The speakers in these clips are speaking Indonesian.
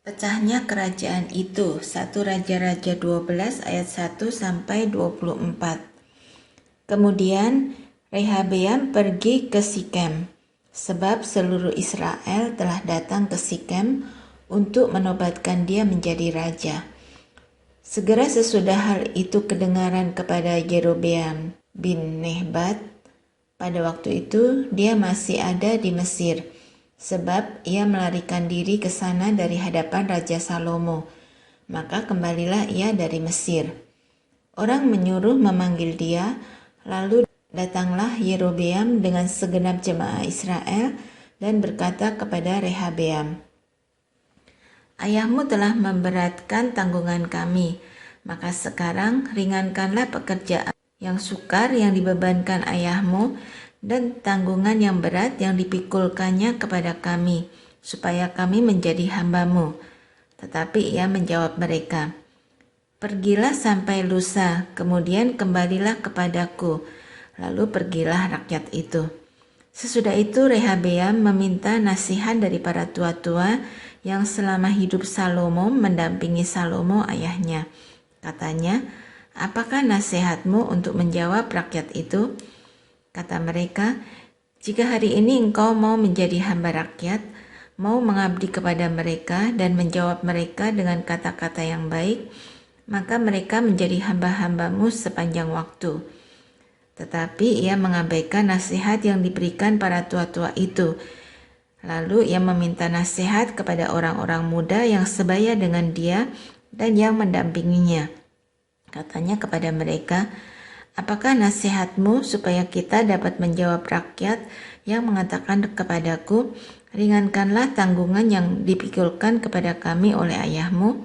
Pecahnya kerajaan itu, 1 Raja-Raja 12 ayat 1 sampai 24. Kemudian Rehabeam pergi ke Sikem, sebab seluruh Israel telah datang ke Sikem untuk menobatkan dia menjadi raja. Segera sesudah hal itu kedengaran kepada Yerobeam bin Nebat, pada waktu itu dia masih ada di Mesir, sebab ia melarikan diri ke sana dari hadapan Raja Salomo. Maka kembalilah ia dari Mesir. Orang menyuruh memanggil dia, lalu datanglah Yerobeam dengan segenap jemaah Israel dan berkata kepada Rehabeam, "Ayahmu telah memberatkan tanggungan kami, maka sekarang ringankanlah pekerjaan yang sukar yang dibebankan ayahmu dan tanggungan yang berat yang dipikulkannya kepada kami, supaya kami menjadi hambamu." Tetapi ia menjawab mereka, "Pergilah sampai lusa, kemudian kembalilah kepadaku." Lalu pergilah rakyat itu. Sesudah itu Rehabeam meminta nasihat dari para tua-tua yang selama hidup Salomo mendampingi Salomo ayahnya. Katanya, "Apakah nasihatmu untuk menjawab rakyat itu?" Kata mereka, "Jika hari ini engkau mau menjadi hamba rakyat, mau mengabdi kepada mereka dan menjawab mereka dengan kata-kata yang baik, maka mereka menjadi hamba-hambamu sepanjang waktu." Tetapi ia mengabaikan nasihat yang diberikan para tua-tua itu. Lalu ia meminta nasihat kepada orang-orang muda yang sebaya dengan dia dan yang mendampinginya. Katanya kepada mereka, "Apakah nasihatmu supaya kita dapat menjawab rakyat yang mengatakan kepadaku, 'Ringankanlah tanggungan yang dipikulkan kepada kami oleh ayahmu'?"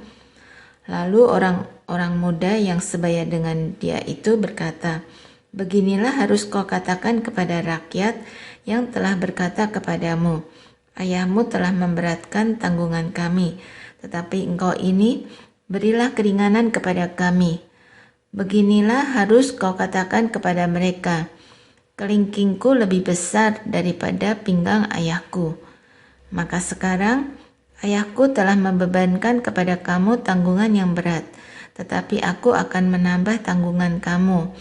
Lalu orang-orang muda yang sebaya dengan dia itu berkata, "Beginilah harus kau katakan kepada rakyat yang telah berkata kepadamu, 'Ayahmu telah memberatkan tanggungan kami, tetapi engkau ini berilah keringanan kepada kami.' Beginilah harus kau katakan kepada mereka, 'Kelingkingku lebih besar daripada pinggang ayahku. Maka sekarang ayahku telah membebankan kepada kamu tanggungan yang berat, tetapi aku akan menambah tanggungan kamu.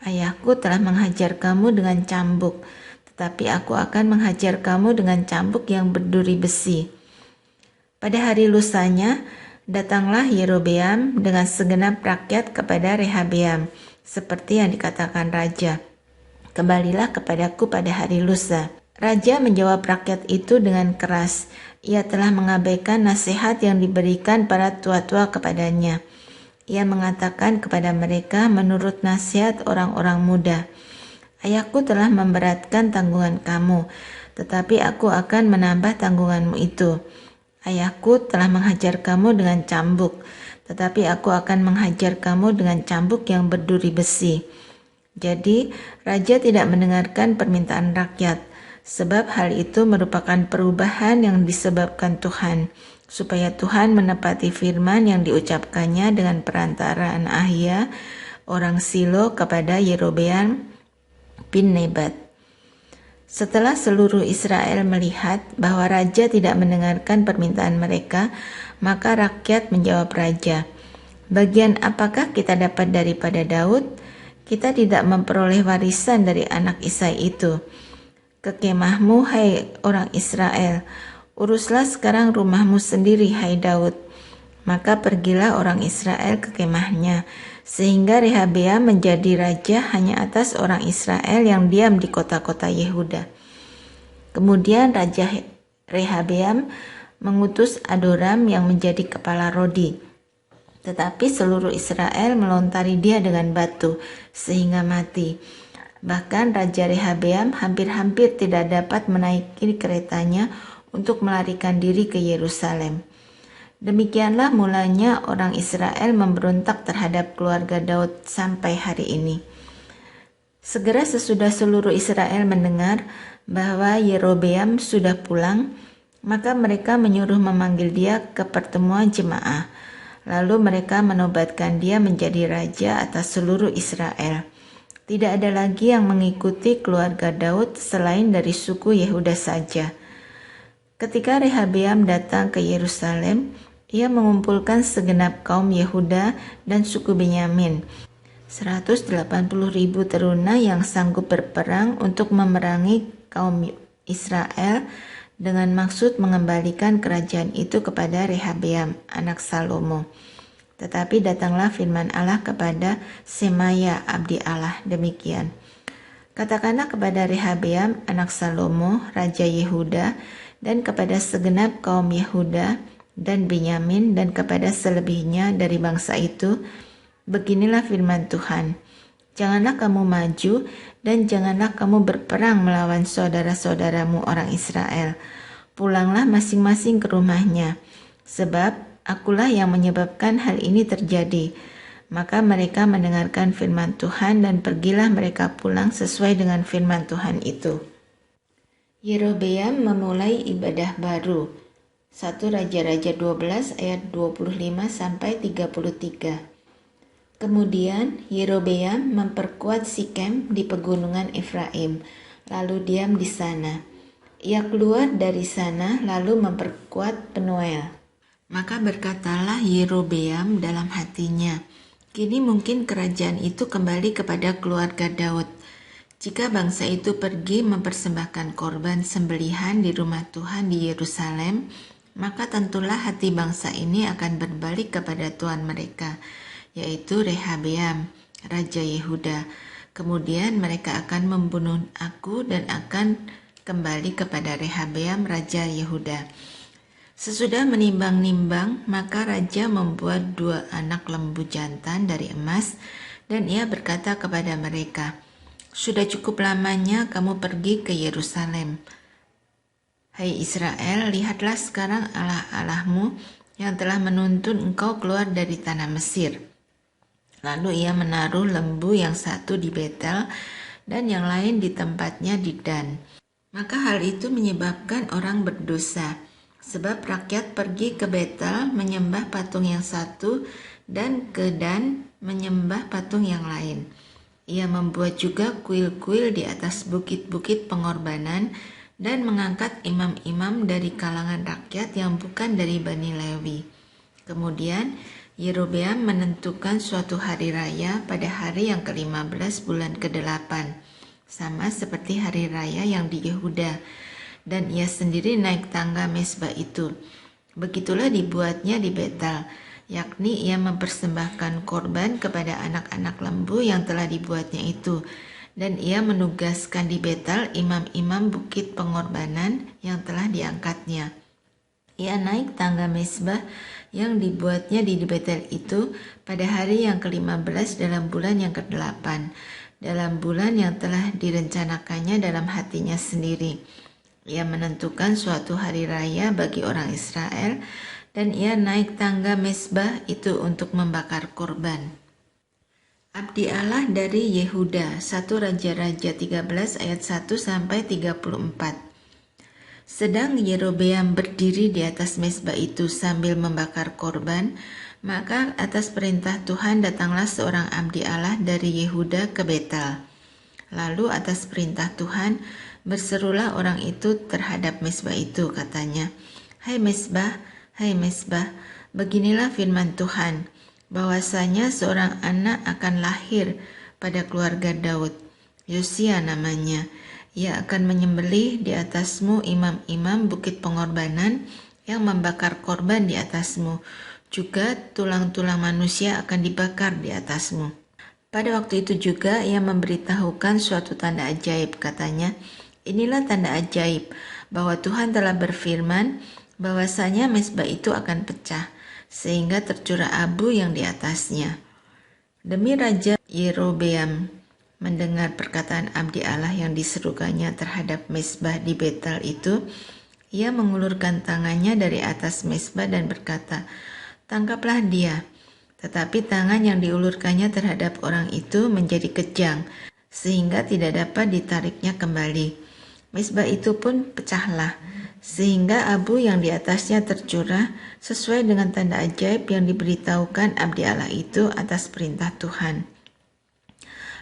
Ayahku telah menghajar kamu dengan cambuk, tetapi aku akan menghajar kamu dengan cambuk yang berduri besi." Pada hari lusanya, datanglah Yerobeam dengan segenap rakyat kepada Rehabeam, seperti yang dikatakan raja, "Kembalilah kepadaku pada hari lusa." Raja menjawab rakyat itu dengan keras. Ia telah mengabaikan nasihat yang diberikan para tua-tua kepadanya. Ia mengatakan kepada mereka menurut nasihat orang-orang muda, "Ayahku telah memberatkan tanggungan kamu, tetapi aku akan menambah tanggunganmu itu. Ayahku telah menghajar kamu dengan cambuk, tetapi aku akan menghajar kamu dengan cambuk yang berduri besi." Jadi raja tidak mendengarkan permintaan rakyat, sebab hal itu merupakan perubahan yang disebabkan Tuhan, supaya Tuhan menepati firman yang diucapkannya dengan perantaraan Ahia, orang Silo, kepada Yerobeam bin Nebat. Setelah seluruh Israel melihat bahwa raja tidak mendengarkan permintaan mereka, maka rakyat menjawab raja, "Bagian apakah kita dapat daripada Daud? Kita tidak memperoleh warisan dari anak Isai itu. Ke kemahmu, hai orang Israel, uruslah sekarang rumahmu sendiri, hai Daud." Maka pergilah orang Israel ke kemahnya, sehingga Rehabeam menjadi raja hanya atas orang Israel yang diam di kota-kota Yehuda. Kemudian Raja Rehabeam mengutus Adoram yang menjadi kepala Rodi. Tetapi seluruh Israel melontari dia dengan batu, sehingga mati. Bahkan Raja Rehabeam hampir-hampir tidak dapat menaiki keretanya untuk melarikan diri ke Yerusalem. Demikianlah mulanya orang Israel memberontak terhadap keluarga Daud sampai hari ini. Segera sesudah seluruh Israel mendengar bahwa Yerobeam sudah pulang, maka mereka menyuruh memanggil dia ke pertemuan jemaah. Lalu mereka menobatkan dia menjadi raja atas seluruh Israel. Tidak ada lagi yang mengikuti keluarga Daud selain dari suku Yehuda saja. Ketika Rehabeam datang ke Yerusalem, Ia mengumpulkan segenap kaum Yehuda dan suku Benyamin, 180.000 teruna yang sanggup berperang untuk memerangi kaum Israel dengan maksud mengembalikan kerajaan itu kepada Rehabeam, anak Salomo. Tetapi datanglah firman Allah kepada Semaya, abdi Allah, demikian. Katakanlah kepada Rehabeam, anak Salomo, raja Yehuda, dan kepada segenap kaum Yehuda dan Benyamin dan kepada selebihnya dari bangsa itu, beginilah firman Tuhan. Janganlah kamu maju dan janganlah kamu berperang melawan saudara-saudaramu orang Israel. Pulanglah masing-masing ke rumahnya, sebab akulah yang menyebabkan hal ini terjadi. Maka mereka mendengarkan firman Tuhan dan pergilah mereka pulang sesuai dengan firman Tuhan itu. Yerobeam memulai ibadah baru. 1 Raja-Raja 12 ayat 25-33. Kemudian Yerobeam memperkuat Sikem di pegunungan Efraim, lalu diam di sana. Ia keluar dari sana lalu memperkuat Penuel. Maka berkatalah Yerobeam dalam hatinya, kini mungkin kerajaan itu kembali kepada keluarga Daud. Jika bangsa itu pergi mempersembahkan korban sembelihan di rumah Tuhan di Yerusalem, maka tentulah hati bangsa ini akan berbalik kepada Tuhan mereka, yaitu Rehabeam, Raja Yehuda. Kemudian mereka akan membunuh aku dan akan kembali kepada Rehabeam, Raja Yehuda. Sesudah menimbang-nimbang, maka raja membuat 2 anak lembu jantan dari emas, dan ia berkata kepada mereka, "Sudah cukup lamanya kamu pergi ke Yerusalem. Hai Israel, lihatlah sekarang Allah-Allahmu yang telah menuntun engkau keluar dari tanah Mesir." Lalu ia menaruh lembu yang satu di Betel dan yang lain di tempatnya di Dan. Maka hal itu menyebabkan orang berdosa, sebab rakyat pergi ke Betel menyembah patung yang satu dan ke Dan menyembah patung yang lain. Ia membuat juga kuil-kuil di atas bukit-bukit pengorbanan dan mengangkat imam-imam dari kalangan rakyat yang bukan dari Bani Lewi. Kemudian Yerobeam menentukan suatu hari raya pada hari yang ke-15 bulan ke-8, sama seperti hari raya yang di Yehuda, dan ia sendiri naik tangga mezbah itu. Begitulah dibuatnya di Betel, yakni ia mempersembahkan korban kepada anak-anak lembu yang telah dibuatnya itu, dan ia menugaskan di Betel imam-imam bukit pengorbanan yang telah diangkatnya. Ia naik tangga mezbah yang dibuatnya di Betel itu pada hari yang ke-15 dalam bulan yang ke-8, dalam bulan yang telah direncanakannya dalam hatinya sendiri. Ia menentukan suatu hari raya bagi orang Israel, dan ia naik tangga mezbah itu untuk membakar korban. Abdi Allah dari Yehuda, 1 Raja-Raja 13 ayat 1-34. Sedang Yerobeam berdiri di atas mezbah itu sambil membakar korban, maka atas perintah Tuhan datanglah seorang abdi Allah dari Yehuda ke Betel. Lalu atas perintah Tuhan berserulah orang itu terhadap mezbah itu, katanya, hai mezbah, beginilah firman Tuhan, bahwasanya seorang anak akan lahir pada keluarga Daud, Yosia namanya. Ia akan menyembelih di atasmu imam-imam bukit pengorbanan yang membakar korban di atasmu. Juga tulang-tulang manusia akan dibakar di atasmu. Pada waktu itu juga ia memberitahukan suatu tanda ajaib, katanya, inilah tanda ajaib, bahwa Tuhan telah berfirman, bahwasanya mezbah itu akan pecah, sehingga tercurah abu yang di atasnya. Demi Raja Yerobeam mendengar perkataan abdi Allah yang diserukannya terhadap mezbah di Betel itu, ia mengulurkan tangannya dari atas mezbah dan berkata, tangkaplah dia. Tetapi tangan yang diulurkannya terhadap orang itu menjadi kejang, sehingga tidak dapat ditariknya kembali. Mezbah itu pun pecahlah, sehingga abu yang di atasnya tercurah sesuai dengan tanda ajaib yang diberitahukan abdi Allah itu atas perintah Tuhan.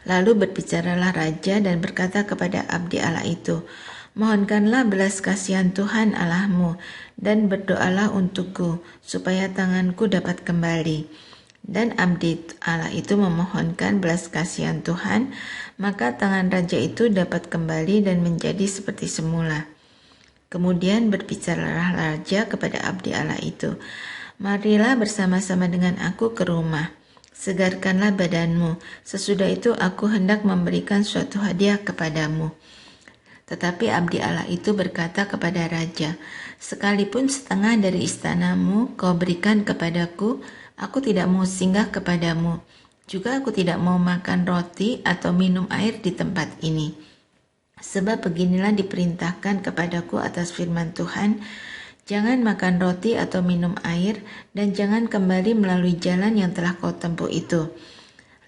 Lalu berbicaralah raja dan berkata kepada abdi Allah itu, Mohonkanlah belas kasihan Tuhan Allahmu, dan berdoalah untukku, supaya tanganku dapat kembali. Dan abdi Allah itu memohonkan belas kasihan Tuhan, maka tangan raja itu dapat kembali dan menjadi seperti semula. Kemudian berbicaralah raja kepada abdi Allah itu, "Marilah bersama-sama dengan aku ke rumah. Segarkanlah badanmu, sesudah itu aku hendak memberikan suatu hadiah kepadamu." Tetapi abdi Allah itu berkata kepada raja, "Sekalipun setengah dari istanamu kau berikan kepadaku, aku tidak mau singgah kepadamu. Juga aku tidak mau makan roti atau minum air di tempat ini. Sebab beginilah diperintahkan kepadaku atas firman Tuhan, jangan makan roti atau minum air, dan jangan kembali melalui jalan yang telah kau tempuh itu."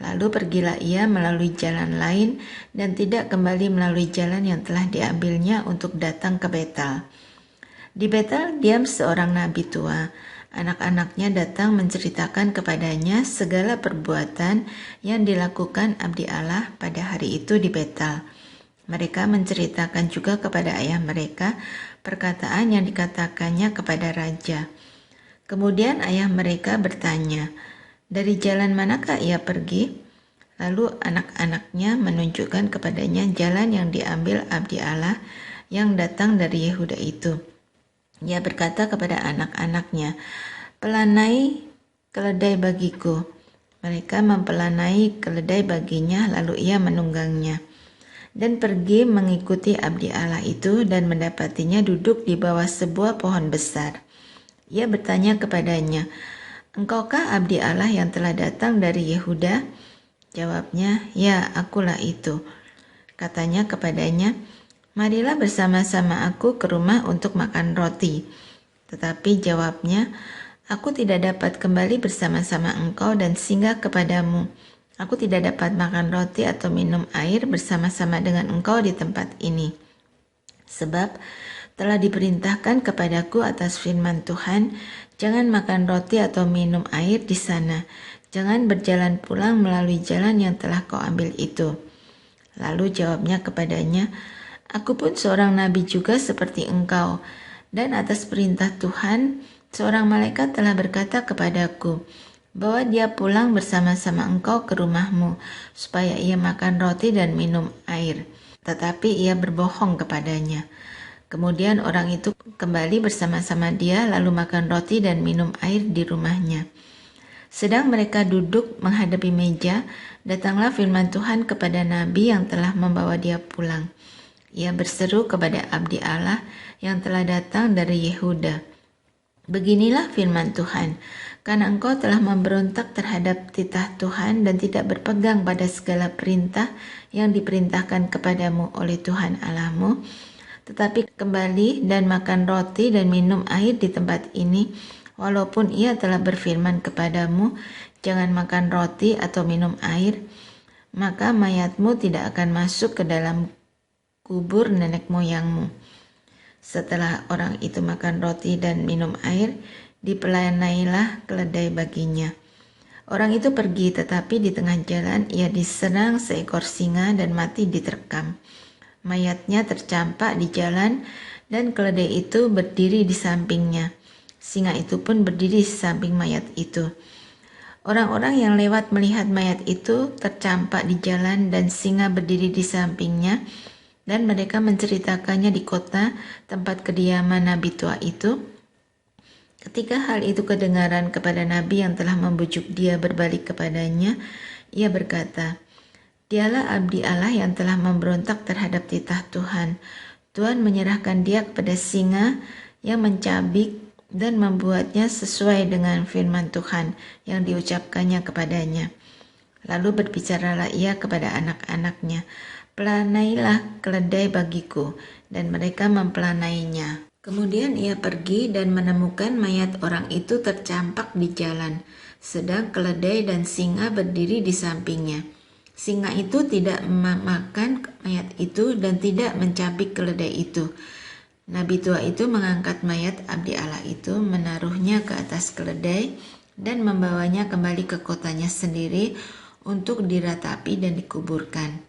Lalu pergilah ia melalui jalan lain dan tidak kembali melalui jalan yang telah diambilnya untuk datang ke Betel. Di Betel diam seorang nabi tua. Anak-anaknya datang menceritakan kepadanya segala perbuatan yang dilakukan abdi Allah pada hari itu di Betel. Mereka menceritakan juga kepada ayah mereka perkataan yang dikatakannya kepada raja. Kemudian ayah mereka bertanya, "Dari jalan manakah ia pergi?" Lalu anak-anaknya menunjukkan kepadanya jalan yang diambil abdi Allah yang datang dari Yehuda itu. Ia berkata kepada anak-anaknya, "Pelanai keledai bagiku." Mereka mempelanai keledai baginya, lalu ia menunggangnya. Dan pergi mengikuti abdi Allah itu dan mendapatinya duduk di bawah sebuah pohon besar. Ia bertanya kepadanya, "Engkaukah abdi Allah yang telah datang dari Yehuda?" Jawabnya, "Ya, akulah itu." Katanya kepadanya, "Marilah bersama-sama aku ke rumah untuk makan roti." Tetapi jawabnya, "Aku tidak dapat kembali bersama-sama engkau dan singgah kepadamu. Aku tidak dapat makan roti atau minum air bersama-sama dengan engkau di tempat ini. Sebab telah diperintahkan kepadaku atas firman Tuhan, jangan makan roti atau minum air di sana. Jangan berjalan pulang melalui jalan yang telah kau ambil itu." Lalu jawabnya kepadanya, "Aku pun seorang nabi juga seperti engkau. Dan atas perintah Tuhan, seorang malaikat telah berkata kepadaku, bahwa dia pulang bersama-sama engkau ke rumahmu, supaya ia makan roti dan minum air." Tetapi ia berbohong kepadanya. Kemudian orang itu kembali bersama-sama dia, lalu makan roti dan minum air di rumahnya. Sedang mereka duduk menghadapi meja, datanglah firman Tuhan kepada nabi yang telah membawa dia pulang. Ia berseru kepada abdi Allah yang telah datang dari Yehuda, "Beginilah firman Tuhan, karena engkau telah memberontak terhadap titah Tuhan dan tidak berpegang pada segala perintah yang diperintahkan kepadamu oleh Tuhan Allahmu, tetapi kembali dan makan roti dan minum air di tempat ini, walaupun ia telah berfirman kepadamu, jangan makan roti atau minum air, maka mayatmu tidak akan masuk ke dalam kubur nenek moyangmu." Setelah orang itu makan roti dan minum air, dipelanailah keledai baginya. Orang itu pergi, tetapi di tengah jalan ia diserang seekor singa dan mati diterkam. Mayatnya tercampak di jalan dan keledai itu berdiri di sampingnya. Singa itu pun berdiri di samping mayat itu. Orang-orang yang lewat melihat mayat itu tercampak di jalan dan singa berdiri di sampingnya, dan mereka menceritakannya di kota tempat kediaman nabi tua itu. Ketika hal itu kedengaran kepada nabi yang telah membujuk dia berbalik kepadanya, ia berkata, "Dialah abdi Allah yang telah memberontak terhadap titah Tuhan. Tuhan menyerahkan dia kepada singa yang mencabik dan membuatnya sesuai dengan firman Tuhan yang diucapkannya kepadanya." Lalu berbicaralah ia kepada anak-anaknya, "Pelanailah keledai bagiku," dan mereka mempelanainya. Kemudian ia pergi dan menemukan mayat orang itu tercampak di jalan, sedang keledai dan singa berdiri di sampingnya. Singa itu tidak memakan mayat itu dan tidak mencabik keledai itu. Nabi tua itu mengangkat mayat abdi Allah itu, menaruhnya ke atas keledai, dan membawanya kembali ke kotanya sendiri untuk diratapi dan dikuburkan.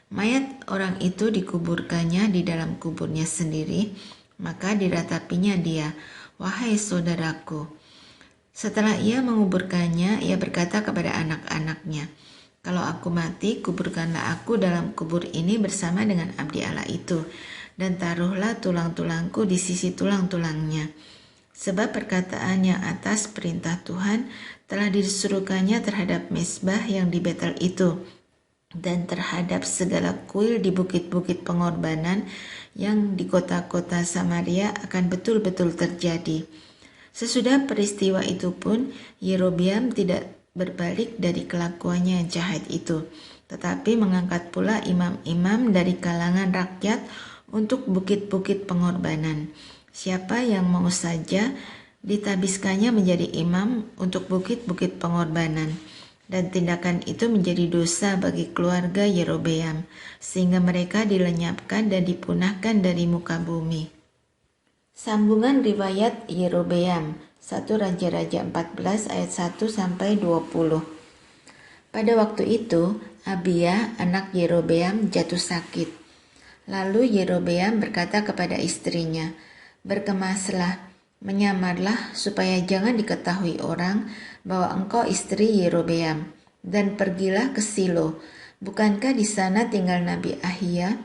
Mayat orang itu dikuburkannya di dalam kuburnya sendiri, maka diratapinya dia, "Wahai saudaraku." Setelah ia menguburkannya, ia berkata kepada anak-anaknya, "Kalau aku mati, kuburkanlah aku dalam kubur ini bersama dengan abdi Allah itu, dan taruhlah tulang-tulangku di sisi tulang-tulangnya. Sebab perkataan yang atas perintah Tuhan telah disuruhkannya terhadap mezbah yang di Betel itu, dan terhadap segala kuil di bukit-bukit pengorbanan yang di kota-kota Samaria akan betul-betul terjadi." Sesudah peristiwa itu pun, Yerobeam tidak berbalik dari kelakuannya yang jahat itu, tetapi mengangkat pula imam-imam dari kalangan rakyat untuk bukit-bukit pengorbanan. Siapa yang mau saja ditabiskannya menjadi imam untuk bukit-bukit pengorbanan. Dan tindakan itu menjadi dosa bagi keluarga Yerobeam, sehingga mereka dilenyapkan dan dipunahkan dari muka bumi. Sambungan riwayat Yerobeam, 1 Raja-Raja 14 ayat 1 sampai 20. Pada waktu itu, Abia, anak Yerobeam, jatuh sakit. Lalu Yerobeam berkata kepada istrinya, "Berkemaslah, menyamarlah supaya jangan diketahui orang bahwa engkau istri Yerobeam, dan pergilah ke Silo. Bukankah di sana tinggal Nabi Ahia?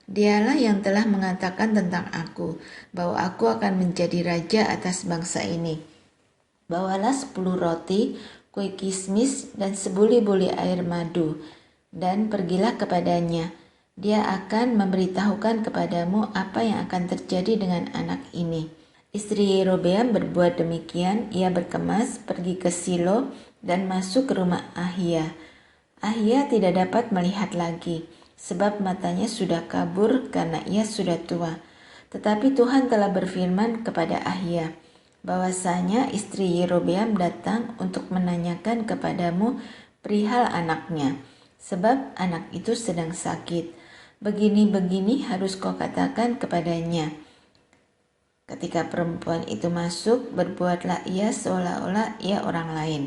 Dialah yang telah mengatakan tentang aku, bahwa aku akan menjadi raja atas bangsa ini. Bawalah 10 roti, kue kismis, dan sebuli-buli air madu, dan pergilah kepadanya. Dia akan memberitahukan kepadamu apa yang akan terjadi dengan anak ini." Istri Yerobeam berbuat demikian. Ia berkemas, pergi ke Silo, dan masuk ke rumah Ahia. Ahia tidak dapat melihat lagi, sebab matanya sudah kabur karena ia sudah tua. Tetapi Tuhan telah berfirman kepada Ahia, bahwasanya istri Yerobeam datang untuk menanyakan kepadamu perihal anaknya, sebab anak itu sedang sakit. Begini-begini harus kau katakan kepadanya. Ketika perempuan itu masuk, berbuatlah ia seolah-olah ia orang lain.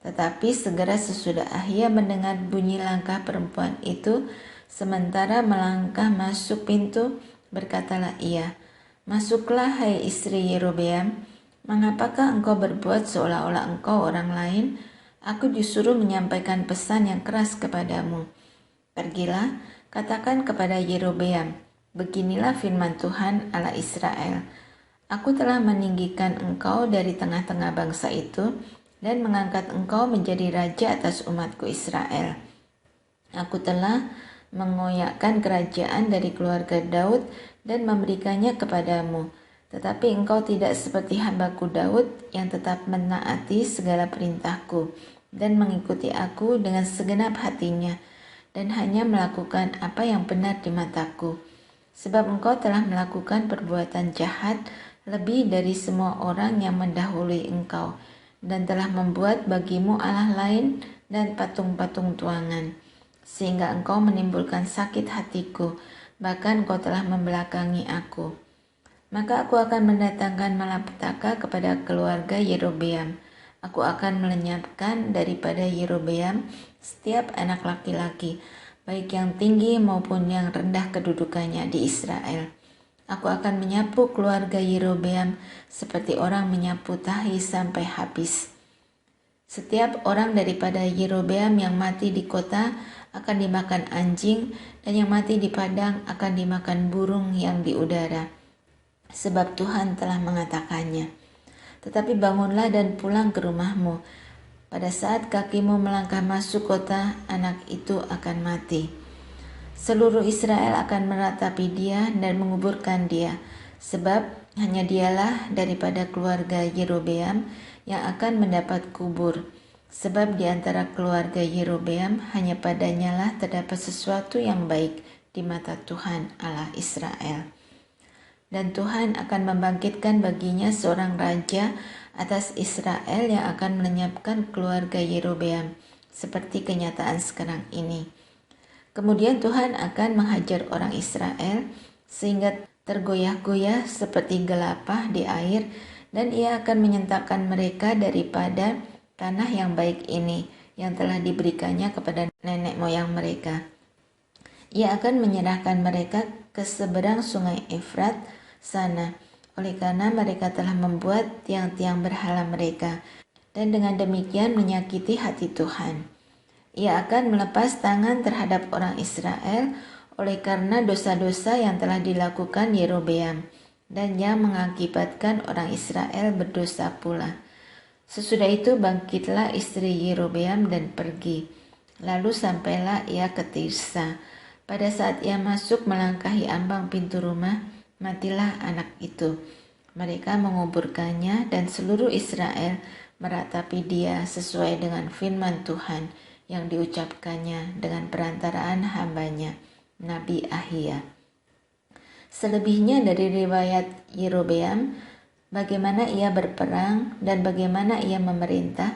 Tetapi segera sesudah Ahia mendengar bunyi langkah perempuan itu, sementara melangkah masuk pintu, berkatalah ia, "Masuklah, hai istri Yerobeam. Mengapakah engkau berbuat seolah-olah engkau orang lain? Aku disuruh menyampaikan pesan yang keras kepadamu. Pergilah, katakan kepada Yerobeam, beginilah firman Tuhan Allah Israel. Aku telah meninggikan engkau dari tengah-tengah bangsa itu, dan mengangkat engkau menjadi raja atas umatku Israel. Aku telah mengoyakkan kerajaan dari keluarga Daud dan memberikannya kepadamu. Tetapi engkau tidak seperti hambaku Daud yang tetap menaati segala perintahku dan mengikuti aku dengan segenap hatinya, dan hanya melakukan apa yang benar di mataku. Sebab engkau telah melakukan perbuatan jahat lebih dari semua orang yang mendahului engkau, dan telah membuat bagimu Allah lain dan patung-patung tuangan, sehingga engkau menimbulkan sakit hatiku, bahkan engkau telah membelakangi aku. Maka aku akan mendatangkan malapetaka kepada keluarga Yerobeam. Aku akan melenyapkan daripada Yerobeam setiap anak laki-laki, baik yang tinggi maupun yang rendah kedudukannya di Israel. Aku akan menyapu keluarga Yerobeam seperti orang menyapu tahi sampai habis. Setiap orang daripada Yerobeam yang mati di kota akan dimakan anjing, dan yang mati di padang akan dimakan burung yang di udara. Sebab Tuhan telah mengatakannya. Tetapi bangunlah dan pulang ke rumahmu. Pada saat kakimu melangkah masuk kota, anak itu akan mati. Seluruh Israel akan meratapi dia dan menguburkan dia, sebab hanya dialah daripada keluarga Yerobeam yang akan mendapat kubur. Sebab di antara keluarga Yerobeam hanya padanya lah terdapat sesuatu yang baik di mata Tuhan Allah Israel. Dan Tuhan akan membangkitkan baginya seorang raja atas Israel yang akan melenyapkan keluarga Yerobeam, seperti kenyataan sekarang ini. Kemudian Tuhan akan menghajar orang Israel sehingga tergoyah-goyah seperti gelapah di air, dan ia akan menyentakkan mereka daripada tanah yang baik ini yang telah diberikannya kepada nenek moyang mereka. Ia akan menyerahkan mereka ke seberang sungai Efrat sana, oleh karena mereka telah membuat tiang-tiang berhala mereka, dan dengan demikian menyakiti hati Tuhan. Ia akan melepas tangan terhadap orang Israel oleh karena dosa-dosa yang telah dilakukan Yerobeam, dan yang mengakibatkan orang Israel berdosa pula. Sesudah itu bangkitlah istri Yerobeam dan pergi. Lalu sampailah ia ke Tirsa. Pada saat ia masuk melangkahi ambang pintu rumah, matilah anak itu. Mereka menguburkannya dan seluruh Israel meratapi dia sesuai dengan firman Tuhan yang diucapkannya dengan perantaraan hambanya, Nabi Ahia. Selebihnya dari riwayat Yerobeam, bagaimana ia berperang dan bagaimana ia memerintah,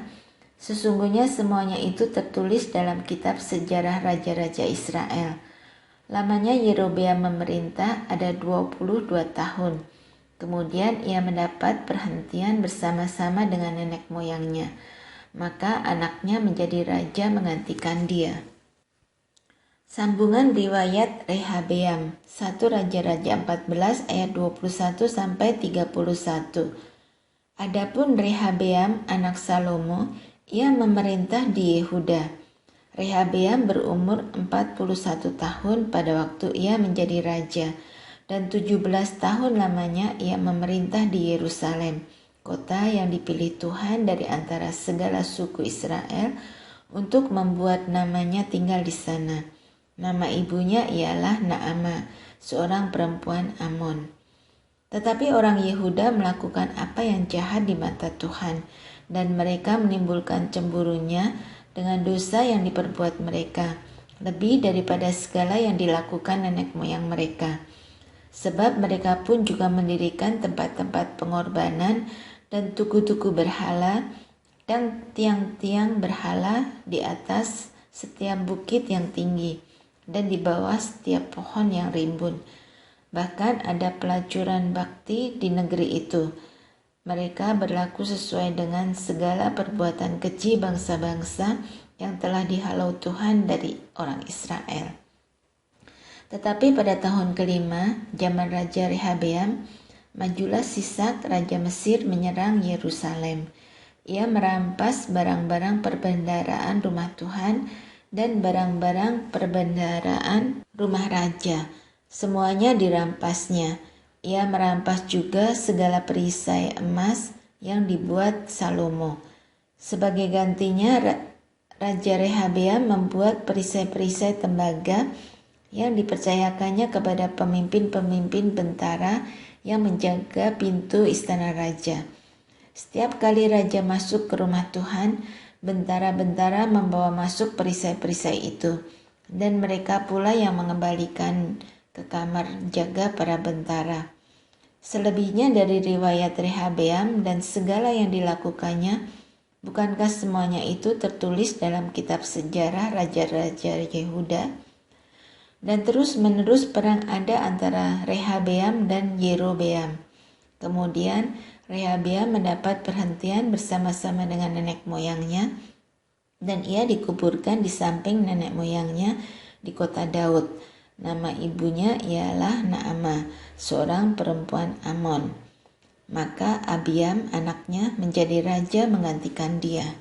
sesungguhnya semuanya itu tertulis dalam kitab sejarah raja-raja Israel. Lamanya Yerobeam memerintah ada 22 tahun. Kemudian ia mendapat perhentian bersama-sama dengan nenek moyangnya. Maka anaknya menjadi raja menggantikan dia. Sambungan riwayat Rehabeam, 1 Raja-Raja 14 ayat 21 sampai 31. Adapun Rehabeam anak Salomo, ia memerintah di Yehuda. Rehabeam berumur 41 tahun pada waktu ia menjadi raja, dan 17 tahun lamanya ia memerintah di Yerusalem, kota yang dipilih Tuhan dari antara segala suku Israel untuk membuat namanya tinggal di sana. Nama ibunya ialah Naamah, seorang perempuan Amon. Tetapi orang Yehuda melakukan apa yang jahat di mata Tuhan, dan mereka menimbulkan cemburunya dengan dosa yang diperbuat mereka, lebih daripada segala yang dilakukan nenek moyang mereka. Sebab mereka pun juga mendirikan tempat-tempat pengorbanan dan tugu-tugu berhala dan tiang-tiang berhala di atas setiap bukit yang tinggi dan di bawah setiap pohon yang rimbun. Bahkan ada pelacuran bakti di negeri itu. Mereka berlaku sesuai dengan segala perbuatan keji bangsa-bangsa yang telah dihalau Tuhan dari orang Israel. Tetapi pada tahun kelima, zaman Raja Rehabeam, majulah Sisak, Raja Mesir menyerang Yerusalem. Ia merampas barang-barang perbendaharaan rumah Tuhan dan barang-barang perbendaharaan rumah raja. Semuanya dirampasnya. Ia merampas juga segala perisai emas yang dibuat Salomo. Sebagai gantinya, Raja Rehabeam membuat perisai-perisai tembaga yang dipercayakannya kepada pemimpin-pemimpin bentara yang menjaga pintu istana raja. Setiap kali raja masuk ke rumah Tuhan, bentara-bentara membawa masuk perisai-perisai itu, dan mereka pula yang mengembalikan ke kamar jaga para bentara. Selebihnya dari riwayat Rehabeam dan segala yang dilakukannya, bukankah semuanya itu tertulis dalam kitab sejarah raja-raja Yehuda? Dan terus-menerus perang ada antara Rehabeam dan Yerobeam. Kemudian Rehabeam mendapat perhentian bersama-sama dengan nenek moyangnya, dan ia dikuburkan di samping nenek moyangnya di kota Daud. Nama ibunya ialah Naamah, seorang perempuan Amon. Maka Abiam anaknya menjadi raja menggantikan dia.